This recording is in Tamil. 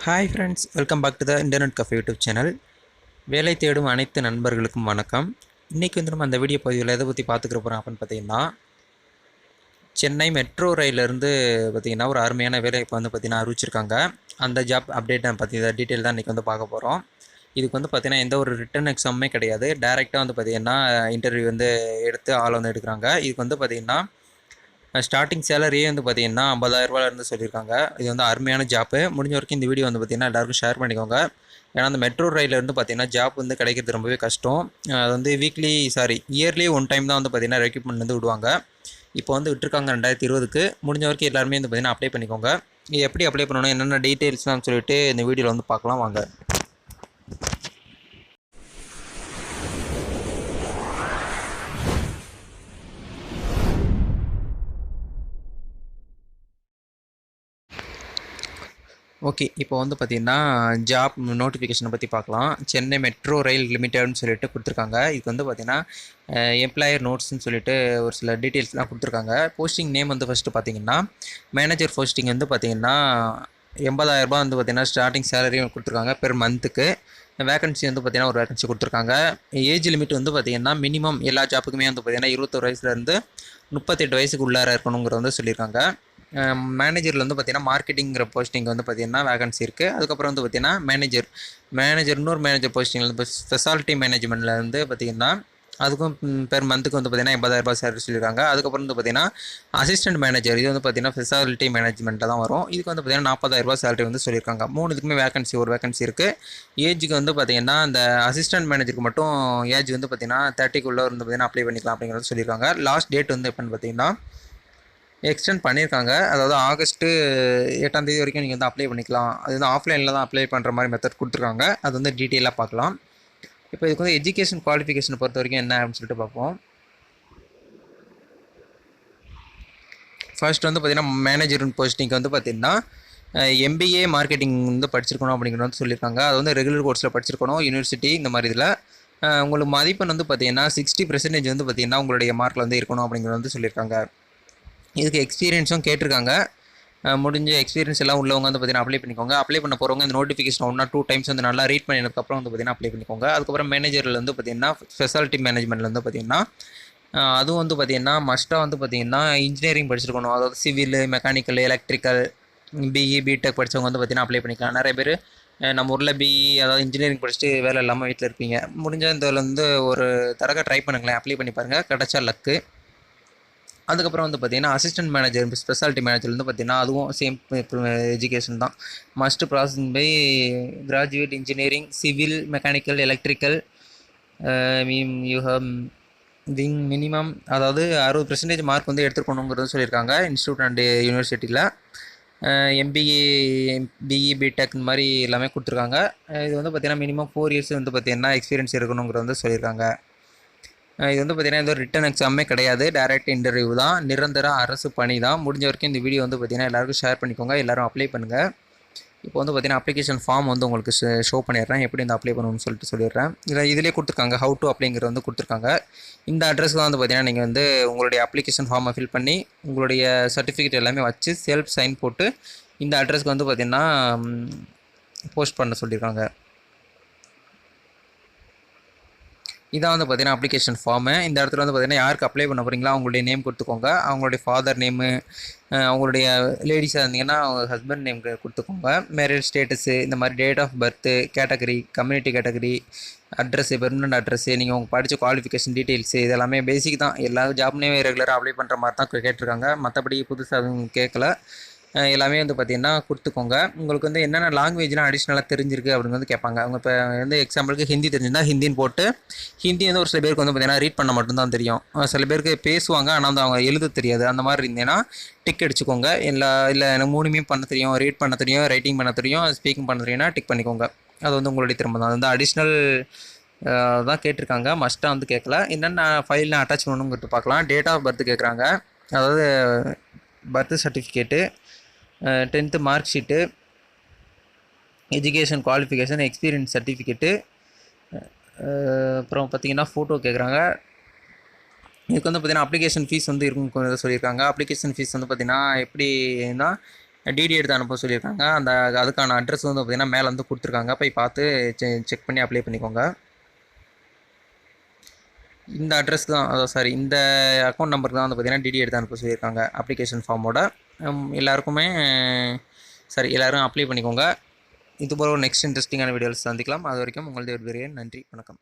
Hi friends, welcome back to the internet cafe YouTube channel. வேலை தேடும் அனைத்து நண்பர்களுக்கும் வணக்கம். இன்றைக்கி வந்து நம்ம அந்த வீடியோ பதிவில் எதை பற்றி பார்த்துக்கிற போகிறோம் அப்படின்னு பார்த்தீங்கன்னா, சென்னை மெட்ரோ ரயிலிருந்து பார்த்திங்கன்னா ஒரு அருமையான வேலை இப்போ வந்து பார்த்திங்கன்னா அறிவிச்சிருக்காங்க. அந்த ஜாப் அப்டேட்டை பற்றி டீட்டெயில் தான் இன்றைக்கி வந்து பார்க்க போகிறோம். இதுக்கு வந்து பார்த்திங்கன்னா எந்த ஒரு ரிட்டன் எக்ஸாமுமே கிடையாது. டேரெக்டாக வந்து பார்த்திங்கன்னா இன்டர்வியூ வந்து எடுத்து ஆள் வந்து எடுக்கிறாங்க. இதுக்கு வந்து பார்த்திங்கன்னா ஸ்டார்டிங் சேலரியே வந்து பார்த்திங்கன்னா 50,000 சொல்லியிருக்காங்க. இது வந்து அருமையான ஜாப்பு. முடிஞ்ச வரைக்கும் இந்த வீடியோ வந்து பார்த்திங்கன்னா எல்லாருக்கும் ஷேர் பண்ணிக்கோங்க. ஏன்னா அந்த மெட்ரோ ரயிலிருந்து பார்த்திங்கன்னா ஜாப் வந்து கிடைக்கிறது ரொம்பவே கஷ்டம். அது வந்து இயர்லி ஒன் டைம் தான் வந்து பார்த்திங்கன்னா ரெக்ரூட்மெண்ட் வந்து விடுவாங்க. இப்போ வந்து விட்டுருக்காங்க 2020க்கு. முடிஞ்ச வரைக்கும் எல்லாருமே வந்து பார்த்திங்கன்னா அப்ளை பண்ணிக்கோங்க. இது எப்படி அப்ளை பண்ணணும், என்னென்ன டீட்டெயில்ஸ்லாம் சொல்லிட்டு இந்த வீடியோவில் வந்து பார்க்கலாம் வாங்க. ஓகே, இப்போ வந்து பார்த்திங்கன்னா ஜாப் நோட்டிஃபிகேஷனை பற்றி பார்க்கலாம். சென்னை மெட்ரோ ரயில் லிமிடெட்னு சொல்லிட்டு கொடுத்துருக்காங்க. இதுக்கு வந்து பார்த்திங்கன்னா எம்ப்ளாயர் நோட்ஸ்ன்னு சொல்லிட்டு ஒரு சில டீட்டெயில்ஸ்லாம் கொடுத்துருக்காங்க. போஸ்டிங் நேம் வந்து ஃபஸ்ட்டு பார்த்திங்கன்னா மேனேஜர் போஸ்டிங் வந்து பார்த்திங்கன்னா 80,000 வந்து பார்த்திங்கன்னா ஸ்டார்டிங் சேலரியும் கொடுத்துருக்காங்க பெர் மந்த்துக்கு. வேகன்சி வந்து பார்த்திங்கன்னா ஒரு வேகன்சி கொடுத்துருக்காங்க. ஏஜ் லிமிட் வந்து பார்த்திங்கன்னா மினிமம் எல்லா ஜாப்புக்குமே வந்து பார்த்திங்கன்னா 21 வயசுலேருந்து 38 வயசுக்கு உள்ளார இருக்கணுங்கிறத வந்து சொல்லியிருக்காங்க. மேனேஜரில் வந்து பார்த்திங்கன்னா மார்க்கெட்டிங்கிற போஸ்டிங் வந்து பார்த்திங்கன்னா வேகன்சி இருக்குது. அதுக்கப்புறம் வந்து பார்த்திங்கன்னா இன்னொரு மேனேஜர் போஸ்டிங்கில் வந்து ஸ்பெஷாலிட்டி மேனேஜ்மெண்ட்டில் வந்து பார்த்திங்கன்னா அதுக்கும் பெர் மந்த்துக்கு வந்து பார்த்திங்கன்னா 80,000 சேலரி சொல்லியிருக்காங்க. அதுக்கப்புறம் வந்து பார்த்திங்கன்னா அசிஸ்டன்ட் மேனேஜர், இது வந்து பார்த்திங்கன்னா ஸ்பெஷாலிட்டி மேனேஜ்மெண்ட்டில் தான் வரும். இதுக்கு வந்து பார்த்திங்கன்னா 40,000 சேலரி வந்து சொல்லியிருக்காங்க. இதுக்குமே ஒரு வேகன்சி இருக்குது. ஏஜுக்கு வந்து பார்த்திங்கன்னா அந்த அசிஸ்டன்ட் மேனேஜருக்கு மட்டும் ஏஜ் வந்து பார்த்திங்கன்னா 30க்குள்ளே வந்து பார்த்திங்கன்னா அப்ளை பண்ணிக்கலாம் அப்படிங்கிறது சொல்லியிருக்காங்க. லாஸ்ட் டேட் வந்து எப்போன்னு பார்த்திங்கன்னா எக்ஸ்டெண்ட் பண்ணியிருக்காங்க. அதாவது ஆகஸ்ட்டு 8 வரைக்கும் நீங்கள் வந்து அப்ளை பண்ணிக்கலாம். அது வந்து ஆஃப்லைனில் தான் அப்ளை பண்ணுற மாதிரி மெத்தட் கொடுத்துருக்காங்க. அது வந்து டீட்டெயிலாக பார்க்கலாம். இப்போ இதுக்கு வந்து எஜுகேஷன் குவாலிஃபிகேஷனை பொறுத்த வரைக்கும் என்ன அப்படின்னு சொல்லிட்டு பார்ப்போம். ஃபர்ஸ்ட் வந்து பார்த்திங்கன்னா மேனேஜர் போஸ்டிங்க்கு வந்து பார்த்திங்கன்னா MBA மார்க்கெட்டிங் வந்து படிச்சிருக்கணும் அப்படிங்கிறது வந்து சொல்லியிருக்காங்க. அது வந்து ரெகுலர் கோர்ஸில் படிச்சிருக்கணும், யூனிவர்சிட்டி இந்த மாதிரி இதில். உங்களுக்கு மதிப்பெண் வந்து பார்த்திங்கன்னா 60% வந்து பார்த்திங்கன்னா உங்களுடைய மார்க்கில் வந்து இருக்கணும் அப்படிங்கிறது வந்து சொல்லியிருக்காங்க. இதுக்கு எக்ஸ்பீரியன்ஸும் கேட்டிருக்காங்க. முடிஞ்ச எக்ஸ்பீரியன்ஸ் எல்லாம் உள்ளவங்க வந்து பார்த்திங்கன்னா அப்ளை பண்ணிக்கோங்க. அப்ளை பண்ண போகிறவங்க இந்த நோட்டிஃபிகேஷன் 1 or 2 டைம்ஸ் வந்து நல்லா ரீட் பண்ணினதுக்கப்புறம் வந்து பார்த்திங்கன்னா அப்ளை பண்ணிக்கோங்க. அதுக்கப்புறம் மேனேஜரில் வந்து பார்த்திங்கன்னா ஸ்பெஷாலிட்டி மேனேஜ்மெண்ட்டில் வந்து பார்த்திங்கன்னா அதுவும் வந்து பார்த்திங்கன்னா மஸ்ட்டாக வந்து பார்த்திங்கன்னா இன்ஜினியரிங் படிச்சிருக்கணும். அதாவது civil, mechanical, electrical, BE, BTech படித்தவங்க வந்து பார்த்திங்கன்னா அப்ளை பண்ணிக்கலாம். நிறைய பேர் நம்ம ஊரில் BE அதாவது இன்ஜினியரிங் படிச்சுட்டு வேலை இல்லாமல் வீட்டில் இருப்பீங்க. முடிஞ்ச இதில் வந்து ஒரு தடவை ட்ரை பண்ணுங்களேன், அப்ளை பண்ணி பாருங்கள், கிடச்சா லக்கு. அதுக்கப்புறம் வந்து பார்த்திங்கன்னா அசிஸ்டன்ட் மேனேஜர், ஸ்பெஷாலிட்டி மேனேஜர் வந்து பார்த்திங்கன்னா அதுவும் சேம் எஜுகேஷன் தான். Must processing by graduate engineering, civil, mechanical, electrical, you have minimum அதாவது 60% மார்க் வந்து எடுத்துருக்கணுங்கிறது சொல்லியிருக்காங்க. இன்ஸ்டியூட் அண்டு யூனிவர்சிட்டியில் MBA, BE, BTech இந்த மாதிரி எல்லாமே கொடுத்துருக்காங்க. இது வந்து பார்த்திங்கன்னா மினிமம் 4 years வந்து பார்த்திங்கன்னா எக்ஸ்பீரியன்ஸ் இருக்கணுங்கிறது வந்து சொல்லியிருக்காங்க. இது வந்து பார்த்திங்கன்னா எந்த ஒரு ரிட்டன் எக்ஸாமே கிடையாது, டைரக்ட் இன்டர்வியூ தான், நிரந்தர அரசு பணி தான். முடிஞ்ச வரைக்கும் இந்த வீடியோ வந்து பார்த்திங்கன்னா எல்லாருக்கும் ஷேர் பண்ணிக்கோங்க, எல்லோரும் அப்ளை பண்ணுங்கள். இப்போ வந்து பார்த்திங்கன்னா அப்ளிகேஷன் ஃபார்ம் வந்து உங்களுக்கு ஷோ பண்ணிடுறேன், எப்படி இந்த அப்ளை பண்ணணும்னு சொல்லிடுறேன். இதிலே கொடுத்துருக்காங்க ஹவு டு அப்ளைங்கிறது வந்து கொடுத்துருக்காங்க. இந்த அட்ரஸ் தான் வந்து பார்த்திங்கன்னா நீங்கள் வந்து உங்களுடைய அப்ளிகேஷன் ஃபார்மை ஃபில் பண்ணி உங்களுடைய சர்டிஃபிகேட் எல்லாமே வச்சு செல்ஃப் சைன் போட்டு இந்த அட்ரஸ்க்கு வந்து பார்த்திங்கன்னா போஸ்ட் பண்ண சொல்லியிருக்காங்க. இதான் வந்து பார்த்திங்கன்னா அப்ளிகேஷன் ஃபார்மு. இந்த இடத்துல வந்து பார்த்திங்கன்னா யாருக்கு அப்ளை பண்ண போகிறீங்களா அவங்களுடைய நேம் கொடுத்துக்கோங்க. அவங்களுடைய ஃபாதர் நேமு, அவங்களுடைய லேடிஸாக இருந்தீங்கன்னா அவங்க ஹஸ்பண்ட் நேம் கொடுத்துக்கோங்க. மேரேஜ் ஸ்டேட்டஸு, இந்த மாதிரி date of birth, category, community category, address, permanent address, நீங்கள் உங்கள் படித்த குவாலிஃபிகேஷன் டீட்டெயில்ஸு, இது எல்லாமே பேசிக் தான். எல்லா ஜாப்னே ரெகுலராக அப்ளை பண்ணுற மாதிரி தான் கேட்டிருக்காங்க. மற்றபடி புதுசாக அதுவும் கேட்கல. எல்லாமே வந்து பார்த்திங்கன்னா கொடுத்துக்கோங்க. உங்களுக்கு வந்து என்னென்ன லாங்குவேஜ்லாம் அடிஷ்னலாக தெரிஞ்சிருக்கு அப்படின்னு வந்து கேட்பாங்க. அவங்க இப்போ வந்து எக்ஸாம்பிளுக்கு ஹிந்தி தெரிஞ்சிருந்தால் ஹிந்தின்னு போட்டு, ஹிந்தி வந்து ஒரு சில பேருக்கு வந்து பார்த்திங்கன்னா ரீட் பண்ண மட்டும்தான் தெரியும், சில பேருக்கு பேசுவாங்க ஆனால் வந்து அவங்க எழுத தெரியாது. அந்த மாதிரி இருந்தேன்னா டிக் அடிச்சுக்கோங்க. இல்லை எனக்கு 3மே பண்ண தெரியும், ரீட் பண்ண தெரியும், ரைட்டிங் பண்ண தெரியும், ஸ்பீக்கிங் பண்ண தெரியும்னா டிக் பண்ணிக்கோங்க. அது வந்து உங்களுடைய திறமை தான். அது வந்து அடிஷ்னல் தான் கேட்டிருக்காங்க, மஸ்ட்டாக வந்து கேட்கல. என்னென்ன ஃபைல்லாம் அட்டாச் பண்ணணுங்கிறது பார்க்கலாம். டேட் ஆஃப் பர்த் கேட்குறாங்க, அதாவது birth certificate, 10th mark sheet, education qualification, experience certificate, அப்புறம் பார்த்திங்கன்னா ஃபோட்டோ கேட்குறாங்க. இதுக்கு வந்து பார்த்திங்கன்னா அப்ளிகேஷன் ஃபீஸ் வந்து இருக்குன்னு சொல்லியிருக்காங்க. அப்ளிகேஷன் ஃபீஸ் வந்து பார்த்திங்கன்னா எப்படின்னா டிடி எடுத்து அனுப்ப சொல்லியிருக்காங்க. அதுக்கான அட்ரஸ் வந்து பார்த்திங்கன்னா மேலே வந்து கொடுத்துருக்காங்க. போய் பார்த்து செக் பண்ணி அப்ளை பண்ணிக்கோங்க. இந்த அட்ரஸ் தான் சாரி இந்த அக்கௌண்ட் நம்பருக்கு தான் வந்து பார்த்திங்கன்னா டிடி எடுத்து அனுப்ப சொல்லியிருக்காங்க அப்ளிகேஷன் ஃபார்மோட. எல்லாருக்குமே சரி எல்லோரும் அப்ளை பண்ணிக்கோங்க. இது போல ஒரு நெக்ஸ்ட் இன்ட்ரெஸ்டிங்கான வீடியோவில் சந்திக்கலாம். அது வரைக்கும் உங்களது விடைபெறுகிறேன். நன்றி, வணக்கம்.